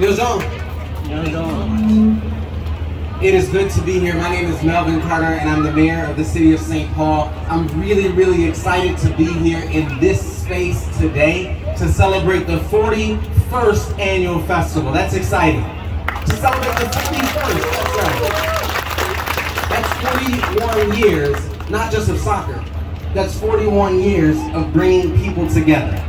Yozong. It is good to be here. My name is Melvin Carter and I'm the mayor of the city of St. Paul. I'm really excited to be here in this space today to celebrate the 41st annual festival. That's exciting. To celebrate the 41st, that's right. That's 41 years, not just of soccer. That's 41 years of bringing people together.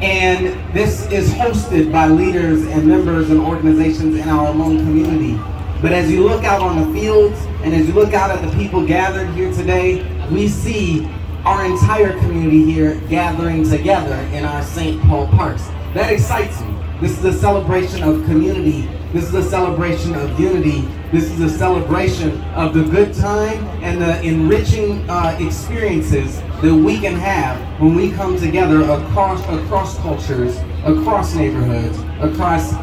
And this is hosted by leaders and members and organizations in our own community. But as you look out on the fields and as you look out at the people gathered here today, we see our entire community here gathering together in our St. Paul parks. That excites me. This is a celebration of community. This is a celebration of unity. This is a celebration of the good time and the enriching experiences that we can have when we come together across cultures, across neighborhoods, across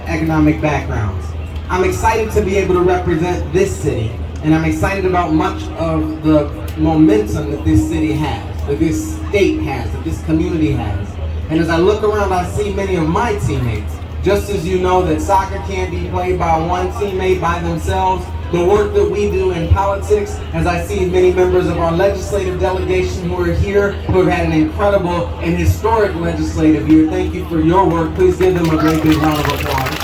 economic backgrounds. I'm excited to be able to represent this city, and I'm excited about much of the momentum that this city has, that this state has, that this community has. And as I look around, I see many of my teammates. Just as you know that soccer can't be played by one teammate by themselves, the work that we do in politics, as I see many members of our legislative delegation who are here, who have had an incredible and historic legislative year. Thank you for your work. Please give them a great big round of applause.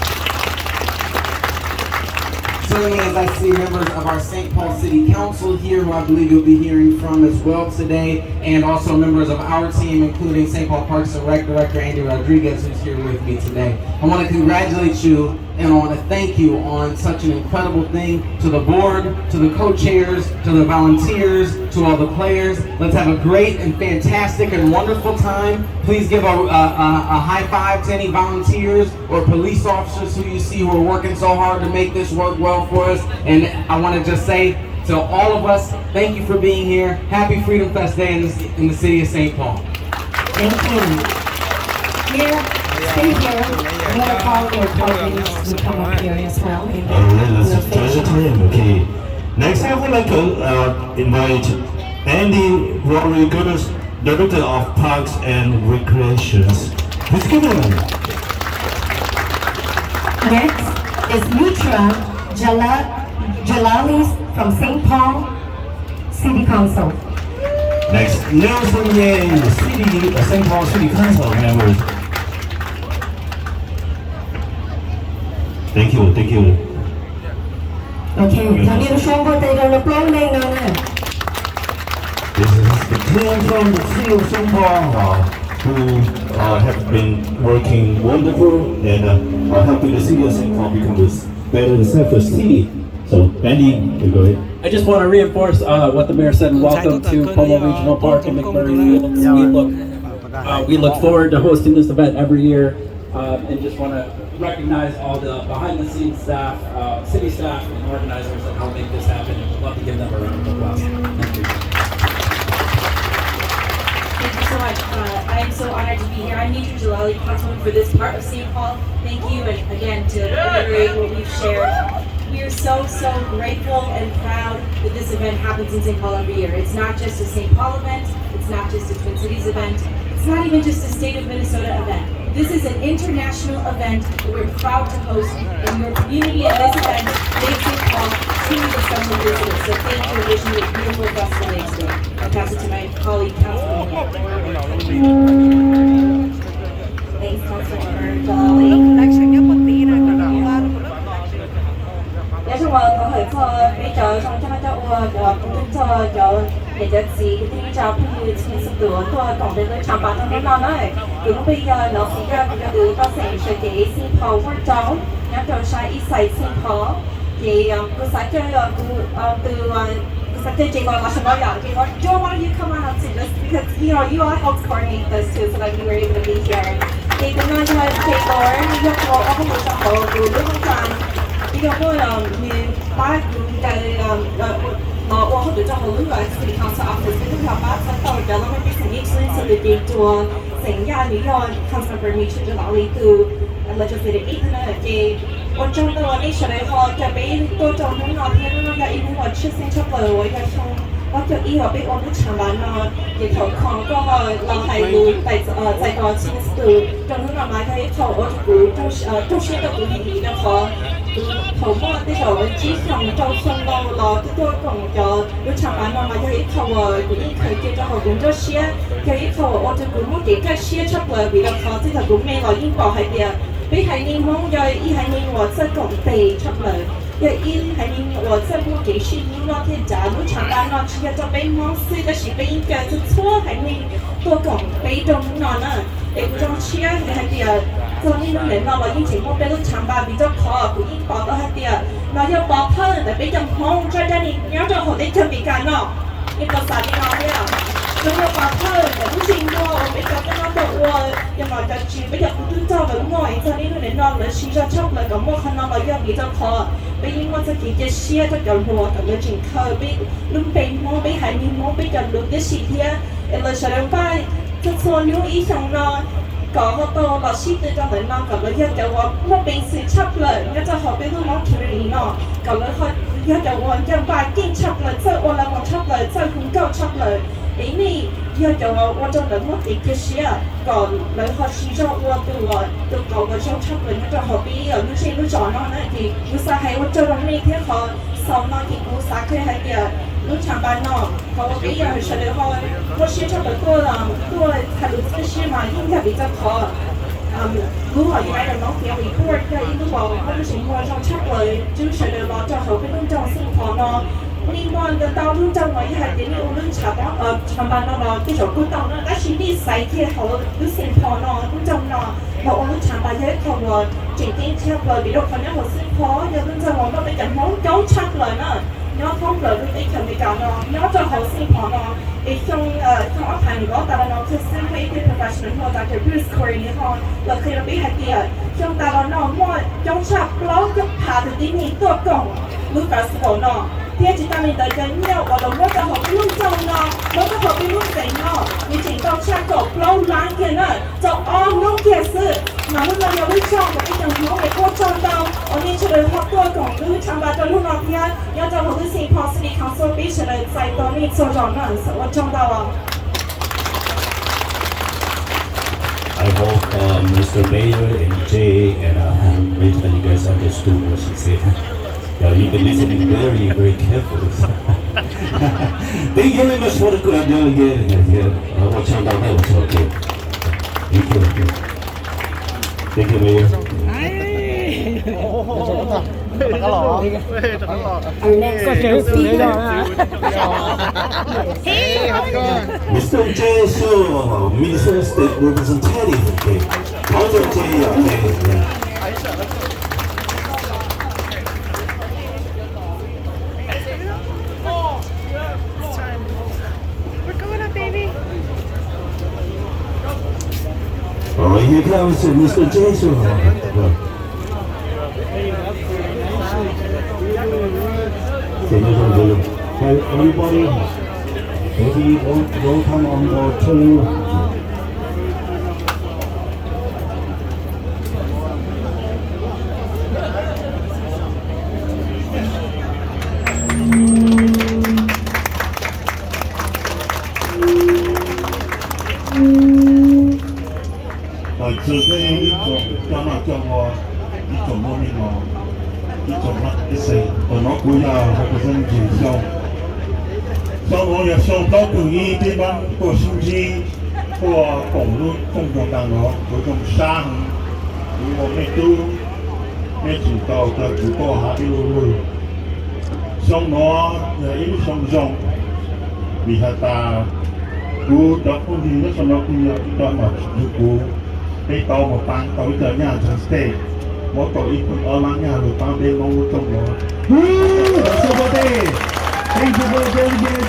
Certainly, as I see members of our St. Paul City Council here, who I believe you'll be hearing from as well today, and also members of our team, including St. Paul Parks and Rec Director Andy Rodriguez, who's here with me today. I want to congratulate you and I want to thank you on such an incredible thing, to the board, to the co-chairs, to the volunteers, to all the players. Let's have a great and fantastic and wonderful time. Please give a high five to any volunteers or police officers who you see who are working so hard to make this work well for us. And I want to just say to all of us, thank you for being here. Happy Freedom Fest Day in the city of St. Paul. Thank you. Here, stay here. I'm going to call your colleagues to come up here as well. Let's try the time, okay. Next, I would like to invite Andy Rodriguez, Director of Parks and Recreations. Please give it. Next is Mitra Jalalis from St. Paul City Council. Next, Nelson Yang, St. Paul City Council members. Thank you. Okay, thằng yêu xuống vô tay rồi lập lông lên nào nè. This is the team from the city of St. Paul who have been working wonderful and are helping the city of St. Paul become this better and safer city. So, Andy, you go ahead. I just want to reinforce what the mayor said. Welcome to Como Regional Park in McMurray Fields. We look forward to hosting this event every year, and just want to recognize all the behind-the-scenes staff, city staff, and organizers that help make this happen. And we'd love to give them a round of applause. Thank you. Thank you so much. I am so honored to be here. I'm Mitra Jalali, councilman for this part of St. Paul. Thank you, and again, to reiterate what we've shared. We are so grateful and proud that this event happens in St. Paul every year. It's not just a St. Paul event, it's not just a Twin Cities event, it's not even just a state of Minnesota event. This is an international event that we're proud to host, and your community at this event makes St. Paul truly the summer visitor. So thank you for wishing you a beautiful festival day today. I'll pass it to my colleague, Councilman. Thanks, Councilmember Jalali. Dạ xong rồi có hơi phơ mấy trò xong cho bộ cũng cho để cho gì cái tí cho cái chuyện sắp tới tôi còn đến với chào bạn trong đó đấy đúng bây giờ nó sẽ ra cái từ ta sẽ cái sinh phò quan trọng nhắc cho sai ít sai sinh phò thì cứ sai chơi từ sai chơi chỉ còn là什么样？就 Joe, why don't you come on up to this because you all helped coordinate this too, so that you were able to be here. Thì cũng nói cho thầy Lord, you có không có sao hồ từ lúc sáng 이거 말我好多就好多個 city council office 嗰啲把身到咗啦，啲成億先至嚟做成日呢個 council permission 就攞嚟做 legislative aid 啦，嘅我將到我啲水學就俾多種種我聽到有一部分出聲出嚟，我就從我叫以後俾我哋長板咯，亦頭抗嗰個เรา係會在個前度，仲有我買佢頭我估都先到估年嘅可。頭摸啲就只上就送到咯，啲都講咗，要長板我買佢頭啊，估啲佢叫做好工作些，佢頭我就估摸啲嘅些出嚟，為咗可即係估咩來英國係啲啊，俾係你摸咗，依係你我即係講地出嚟。要因係你我這部電視音樂嘅假如長板咯，只係就俾網絲嘅是俾應該就錯係你多講俾動咯呢，誒嗰種車係啲啊，就呢種人咯，以前我俾到長板比較可，不應報到係啲啊，嗱要報噴嚟俾人紅，再加你有咗好啲特別緊咯，呢個啥啲咯啲啊。咁我話佢好似我比較跟我講我，又話就住比較普通州咁我，然之後呢個人攞嚟試咗出嚟咁我看到我有比較可，比如我自己嘅試就有我咁樣進去，比論比我比係你我比較論嘅事啲，嚟上兩班就錯了以上咯。講到老師對咗人咯，咁樣一就話我平時出嚟，一就學俾到我處理咯，咁樣佢一就話一百件出嚟，即係我兩個出嚟，即係咁夠出嚟。诶，你要叫我做人我哋嘅事啊，講你學試咗我都搞個張出嚟，就後邊有啲先都做咯，呢啲有啥係我做到呢啲學手咯，啲有啥佢係啲都長班咯，後邊有時你學我試出嚟多啦，多係錄啲事嘛，應該比較好。如果你買的農田 report 嘅，應該話我哋成個張出嚟，就是你攞咗後邊都做先好咯。另外嘅道路就我一係點樣無論長班咯，啲就古道咯，但是啲細嘅後都先好咯，都就咯，我無論長班嘅頭喎，整啲車來，比如可能我先好，有陣就我都俾人冇搞出來啦，我通來都俾人哋搞咯，我就好先好咯，亦從我睇如果但係我佢先會啲 professional 或者 Bruce Corey 呢個，就佢哋俾係啲從但係我用插攞一下就點樣多講，冇法子講咯。第一次當你對緊要，我就我就學邊種咯，我就學邊種整咯。以前到車個撈冷嘅啦，就弄嘅事，嗱呢個有啲裝嘅啲人攞嚟過裝到，我哋出嚟學多講，都參加咗呢個啲啊，有就好多時 policy council 俾出嚟制度呢做咗嗰陣時，我裝到啊。I hope Mr. Mayor and Jay and Rachel, you guys understood what she said. You've been listening very, very carefully. Thank you very much for the good again. Watch out down there. Okay. Thank you. Thank you, Mayor. Our next speaker. Mr. Jay Shaw, Minnesota State Representative. Okay. How's your Jay? Okay. Alright, here comes Mr. Jason. Hey, everybody, maybe welcome on board to除非呢種加埋將我呢種方面我呢種乜一世，我攞估下我本身健康，所以我也想到對於啲班個先知個公路公共道路嗰種山，我咩都咩知道嘅主播下啲路，想我也一想中，你睇下，我到後面嗰時候佢有啲乜嘢俾到một班到giờ nhà trong state một tổ ít ở làng nhà rồi tao đến mong trong đó. Thank you for being here.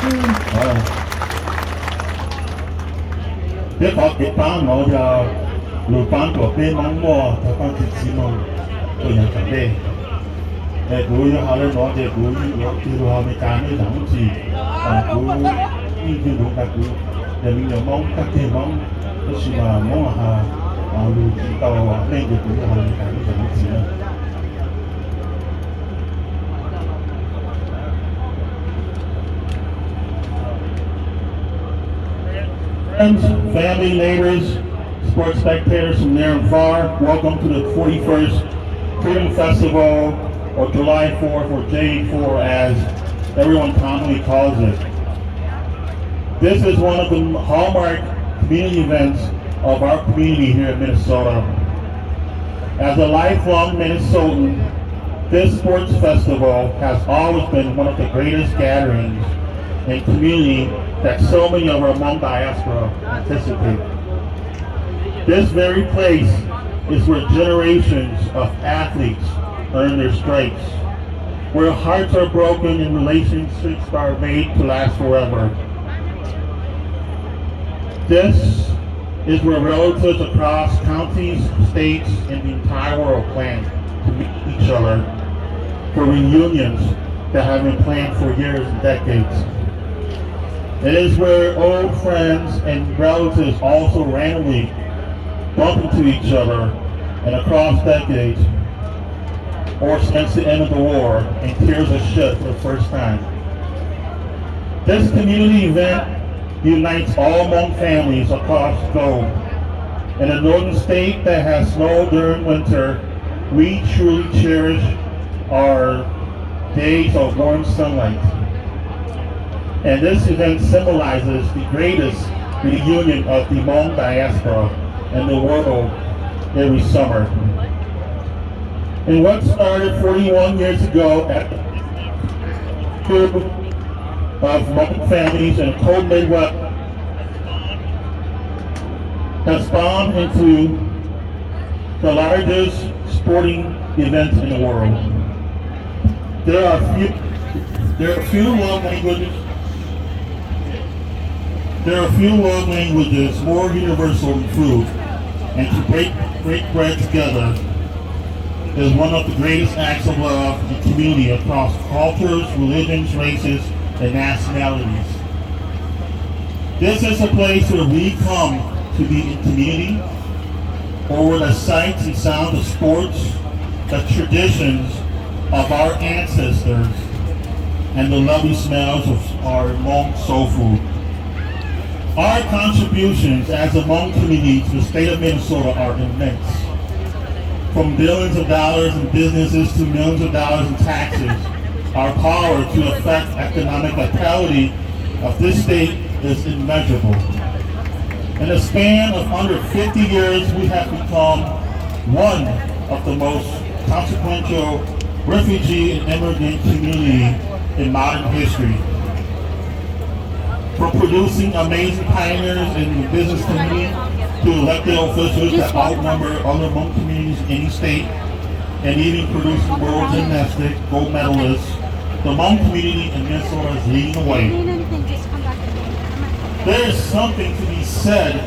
Thế có cái班我就老班嗰邊忙我，佢班自己忙，做人上嚟。佢後來我哋佢叫後面幹啲東西，佢呢啲老闆佢人又忙，得嘅忙，都是話忙下。我哋知道咩叫佢後面幹啲東西啦。Friends, family, neighbors, sports spectators from near and far, welcome to the 41st Freedom Festival, or July 4th, or J4 as everyone commonly calls it. This is one of the hallmark community events of our community here in Minnesota. As a lifelong Minnesotan, this sports festival has always been one of the greatest gatherings in community that so many of our Hmong diaspora anticipate. This very place is where generations of athletes earn their stripes, where hearts are broken and relationships are made to last forever. This is where relatives across counties, states, and the entire world plan to meet each other for reunions that have been planned for years and decades. It is where old friends and relatives also randomly bump into each other, and across decades, or since the end of the war, and tears are shed for the first time. This community event unites all Hmong families across the globe. In a northern state that has snow during winter, we truly cherish our days of warm sunlight. And this event symbolizes the greatest reunion of the Hmong diaspora in the world every summer. And what started 41 years ago at the group of Hmong families in the cold Midwest has spawned into the largest sporting event in the world. There are few love languages more universal than food, and to break bread together is one of the greatest acts of love and community across cultures, religions, races, and nationalities. This is a place where we come to be in community, or where the sights and sounds of sports, the traditions of our ancestors, and the lovely smells of our Hmong soul food. Our contributions as a Hmong community to the state of Minnesota are immense. From billions of dollars in businesses to millions of dollars in taxes, our power to affect economic vitality of this state is immeasurable. In a span of under 50 years, we have become one of the most consequential refugee and immigrant community in modern history. From producing amazing pioneers in the business community to elected officials that outnumber other Hmong communities in any state, and even producing world gymnastic gold medalists, the Hmong community in Minnesota is leading the way. There is something to be said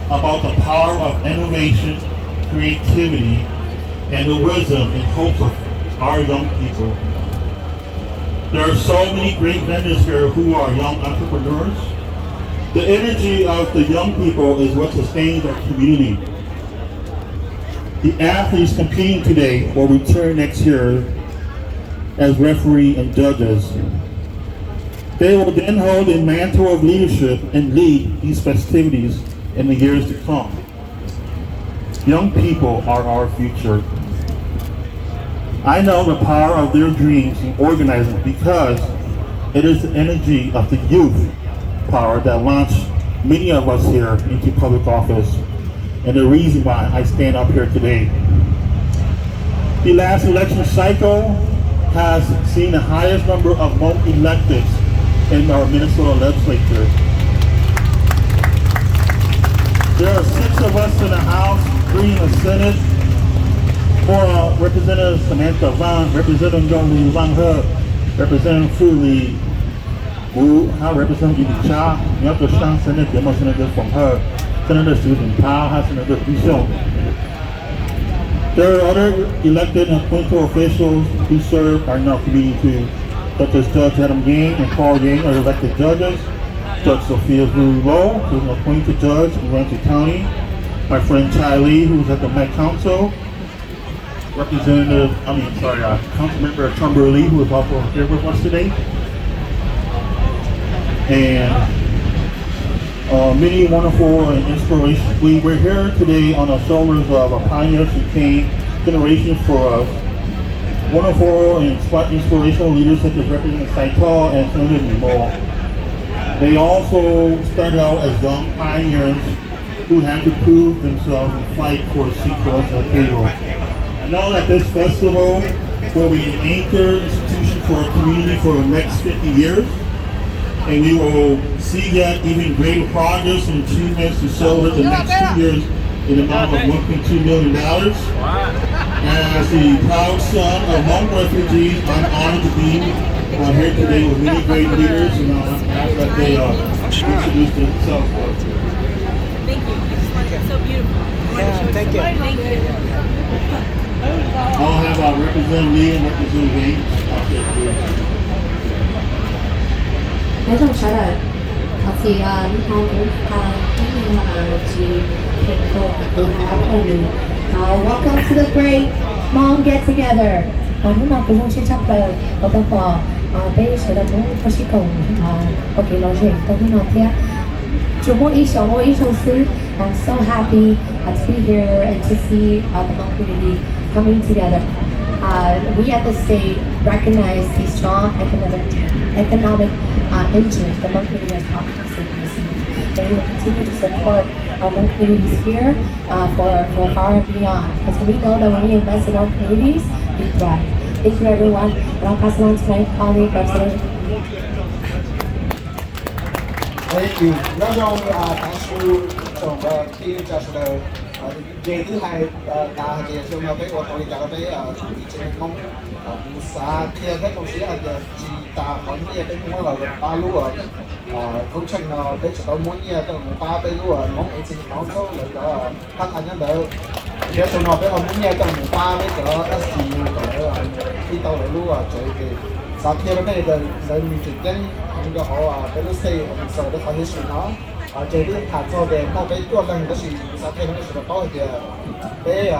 about the power of innovation, creativity, and the wisdom and hopes of our young people. There are so many great vendors here who are young entrepreneurs. The energy of the young people is what sustains our community. The athletes competing today will return next year as referee and judges. They will then hold a mantle of leadership and lead these festivities in the years to come. Young people are our future. I know the power of their dreams in organizing because it is the energy of the youth power that launched many of us here into public office, and the reason why I stand up here today. The last election cycle has seen the highest number of Hmong electeds in our Minnesota legislature. There are 6 of us in the House, 3 in the Senate. For Representative Samantha Vaughn, Representative Yong-Lee Wang He, Representative Fu Lee Wu, Representative Yi Cha, Yonko Shang Senator, Senator from her, Senator Susan Powell, Senator Lee Xiong. There are other elected and appointed officials who serve our community too, such as Judge Adam Yang and Paul Yang are elected judges, Judge Sophia Vu Lo, who's an appointed judge in Ramsey County, my friend Chai Lee, who's at the Met Council, Councilmember Chumber Lee, who is also here with us today. And many wonderful and inspirational. We're here today on the shoulders of our pioneers who came generations for us. Wonderful and inspirational leaders such as Representative Saito and Senator Nemo. They also started out as young pioneers who had to prove themselves and fight for a seat for us at the table. I know that this festival will be an anchor institution for our community for the next 50 years. And we will see yet even greater progress and achievements to celebrate the next 2 years in the amount of $1.2 million. As the proud son of Hmong refugees, I'm honored to be here today with many great leaders, and I'll ask that they introduce themselves. Thank you. It's so beautiful. Thank you. Thank you. I'll have our Representative Lee and Representative Wayne out there. Nói chung trả lời thì hai cũng như là chị Pinko and welcome to the great Hmong get together. Lúc nào cũng chia sẻ lời của tập phò bây giờ là muốn có sĩ cùng có thể nói chuyện tôi muốn nói thế. Chúng mỗi ý số sư. I'm so happy to be here and to see the Hmong community coming together. We at the state recognize the strong economic engine the Hmong community has operated in the city. And we will continue to support our Hmong communities here for far and beyond. Because we know that when we invest in our communities, we thrive. Thank you everyone. And I'll pass it on to my colleague, Representative. Thank you. Nói chung thank you trong khi trả lời về thứ hai ta về trong cái hoạt động cái trên mong xã kia cái công sĩ là chỉ ta hỏi nghe cái muốn là ba lúa công trình nó cái chỗ muốn nghe cái ba cái lúa mong ấy chỉ mong số là cái các anh nhân đỡ cái chỗ nó cái muốn nghe cái ba cái chỗ cái gì cái đi tàu lại lúa chơi cái xã kia cái này là mình chỉ cái cái họ cái lúc xây sở cái khoa history nó chơi đi thả cho về nó cái chỗ là cái gì xã kia nó sẽ có cái cái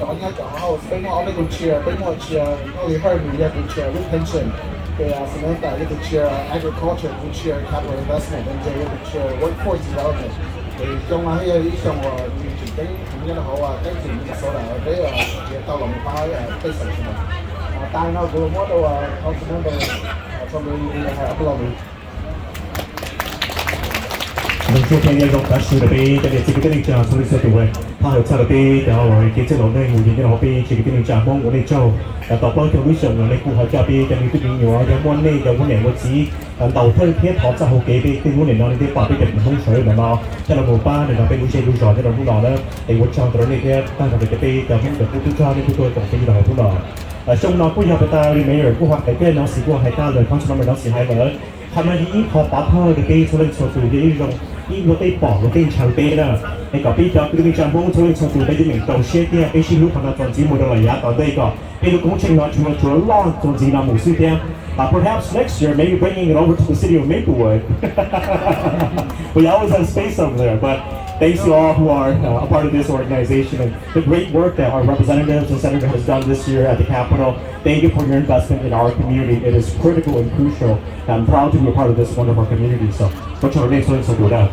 chỗ nhá chỗ họ bên họ bên cheer bên họ cheer only heard me yeah cheer with pension cái some cái cheer agriculture with cheer capital investment and they with cheer workforce development thì trong cái trong cái những cái họ cái gì cái số là cái tàu lòng phá cái sản phẩm tai nó vừa mới đâu họ sẽ nói trong cái upload mình sẽ thấy những cái sự đặc biệt để chỉ cái tình trạng trong lịch sử tuổi, thay đổi đặc biệt để họ cái chế độ này người những họ bị chỉ cái tình trạng mong muốn để choต่อไปคือวิชาในกูเขาจะไปจะมีตัวนี้อยู่อย่างวันนี้อย่างวันไหนวันที่đầu thân thiết họจะหกเกปีที่วันไหนนอนที่ป่าไปเก็บมันต้องสวยแบบนั้นถ้าเราหมู่บ้านเนี่ยเราเป็นวิชาดูสอนที่เราพูดหล่อแล้วไอ้วัดช่างตัวนี้เนี่ยตั้งแต่เก็บปีแต่ผมเกิดผู้ช่วยนี่ผู้ช่วยของปีเราพูดหล่อtrong nó cũng nhập ta đi mấy rồi cũng hoặc cái nó xí qua hai ta rồi không cho nó xí hai rồiทำไมที่พอปั๊บเธอcáiปีช่วยช่วยดูที่ตรงที่รถไอ้ปอกรถไอ้ช่างเป้น่ะไอ้กับปีจะคือมีจำพงช่วยช่วยดูได้ที่หนึ่งตรงเชี่ยเนี่ยไอ้ชิ้นลูกขนาดตอนจีโมเดลระยะตอนได้ก็ไอ้ลูกของเชงนอนชัวร์ล่องตรงจีนหมู่ซื่อเนี่ยperhaps next year maybe bringing it over to the city of Maplewood we always have space over there but thanks to all who are a part of this organization and the great work that our representatives and senators has done this year at the Capitol. Thank you for your investment in our community. It is critical and crucial. I'm proud to be a part of this wonderful community. So, what's your name? So, do that.